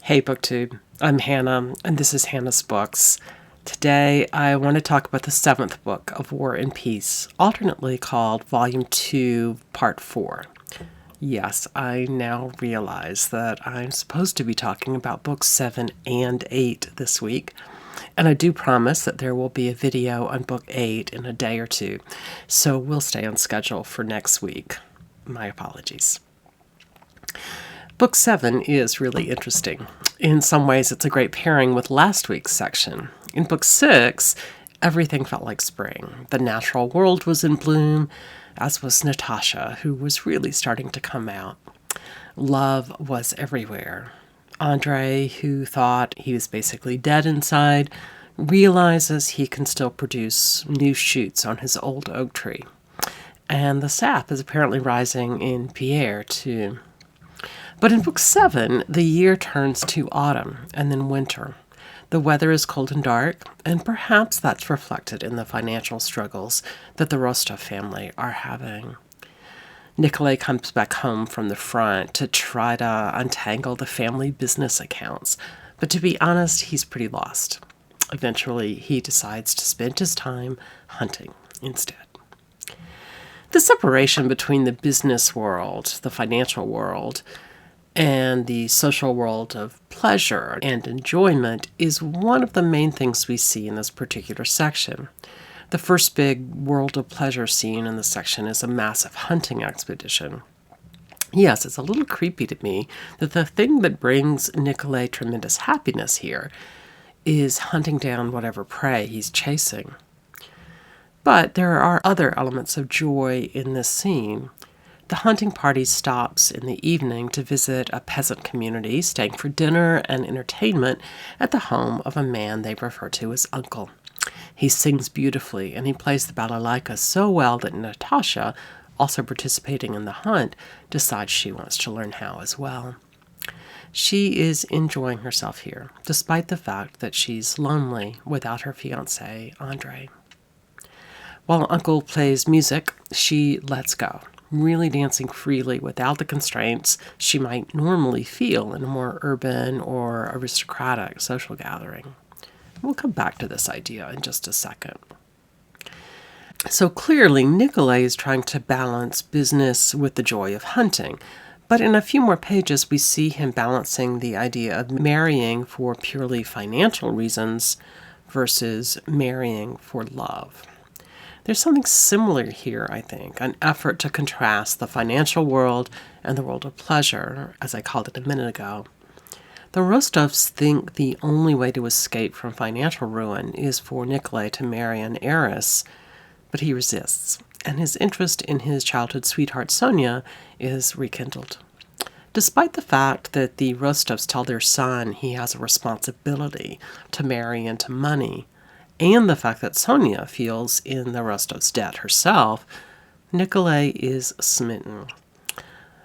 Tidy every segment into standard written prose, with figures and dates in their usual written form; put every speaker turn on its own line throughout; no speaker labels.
Hey BookTube, I'm Hannah, and this is Hannah's Books. Today I want to talk about the 7th book of War and Peace, alternately called Volume 2, Part 4. Yes, I now realize that I'm supposed to be talking about books 7 and 8 this week, and I do promise that there will be a video on book 8 in a day or two, so we'll stay on schedule for next week. My apologies. Book 7 is really interesting. In some ways, it's a great pairing with last week's section. In Book 6, everything felt like spring. The natural world was in bloom, as was Natasha, who was really starting to come out. Love was everywhere. Andre, who thought he was basically dead inside, realizes he can still produce new shoots on his old oak tree. And the sap is apparently rising in Pevear, too. But in Book 7, the year turns to autumn and then winter. The weather is cold and dark, and perhaps that's reflected in the financial struggles that the Rostov family are having. Nikolai comes back home from the front to try to untangle the family business accounts, but to be honest, he's pretty lost. Eventually, he decides to spend his time hunting instead. The separation between the business world, the financial world, and the social world of pleasure and enjoyment is one of the main things we see in this particular section. The first big world of pleasure scene in the section is a massive hunting expedition. Yes, it's a little creepy to me that the thing that brings Nikolai tremendous happiness here is hunting down whatever prey he's chasing. But there are other elements of joy in this scene. The hunting party stops in the evening to visit a peasant community, staying for dinner and entertainment at the home of a man they refer to as Uncle. He sings beautifully, and he plays the balalaika so well that Natasha, also participating in the hunt, decides she wants to learn how as well. She is enjoying herself here, despite the fact that she's lonely without her fiancé, Andre. While Uncle plays music, she lets go, really dancing freely without the constraints she might normally feel in a more urban or aristocratic social gathering. We'll come back to this idea in just a second. So clearly, Nikolai is trying to balance business with the joy of hunting, but in a few more pages we see him balancing the idea of marrying for purely financial reasons versus marrying for love. There's something similar here, I think, an effort to contrast the financial world and the world of pleasure, as I called it a minute ago. The Rostovs think the only way to escape from financial ruin is for Nikolai to marry an heiress, but he resists, and his interest in his childhood sweetheart Sonia is rekindled. Despite the fact that the Rostovs tell their son he has a responsibility to marry into money, and the fact that Sonia feels in the Rostov's debt herself, Nikolai is smitten.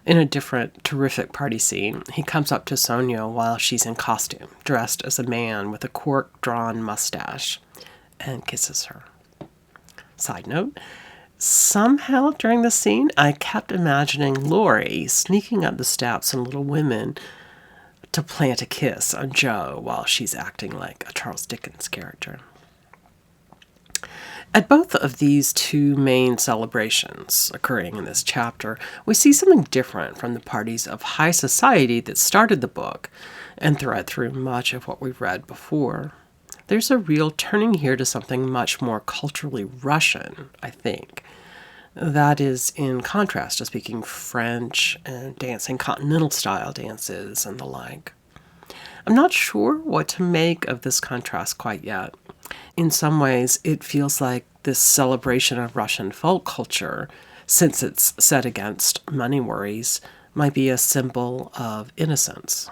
In a different, terrific party scene, he comes up to Sonia while she's in costume, dressed as a man with a cork-drawn mustache, and kisses her. Side note, somehow during the scene, I kept imagining Laurie sneaking up the steps in Little Women to plant a kiss on Jo while she's acting like a Charles Dickens character. At both of these two main celebrations occurring in this chapter, we see something different from the parties of high society that started the book and thread through much of what we've read before. There's a real turning here to something much more culturally Russian, I think. That is in contrast to speaking French and dancing continental-style dances and the like. I'm not sure what to make of this contrast quite yet. In some ways, it feels like this celebration of Russian folk culture, since it's set against money worries, might be a symbol of innocence.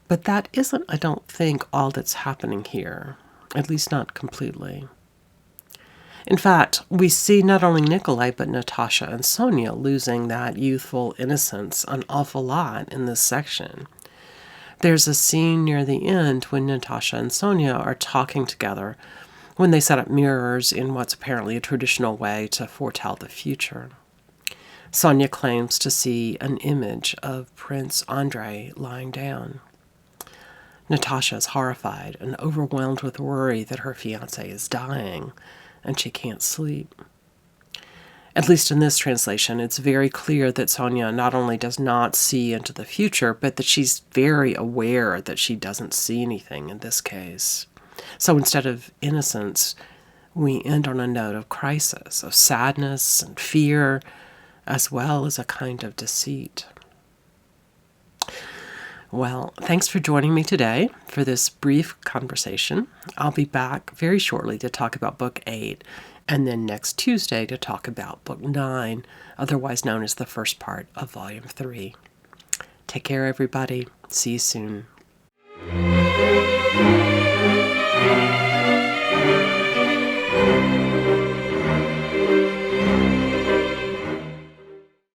But that isn't, I don't think, all that's happening here, at least not completely. In fact, we see not only Nikolai but Natasha and Sonia losing that youthful innocence an awful lot in this section. There's a scene near the end when Natasha and Sonia are talking together when they set up mirrors in what's apparently a traditional way to foretell the future. Sonia claims to see an image of Prince Andrei lying down. Natasha is horrified and overwhelmed with worry that her fiancé is dying, and she can't sleep. At least in this translation, it's very clear that Sonia not only does not see into the future, but that she's very aware that she doesn't see anything in this case. So instead of innocence, we end on a note of crisis, of sadness and fear, as well as a kind of deceit. Well, thanks for joining me today for this brief conversation. I'll be back very shortly to talk about Book 8, and then next Tuesday to talk about Book 9, otherwise known as the first part of Volume 3. Take care, everybody. See you soon.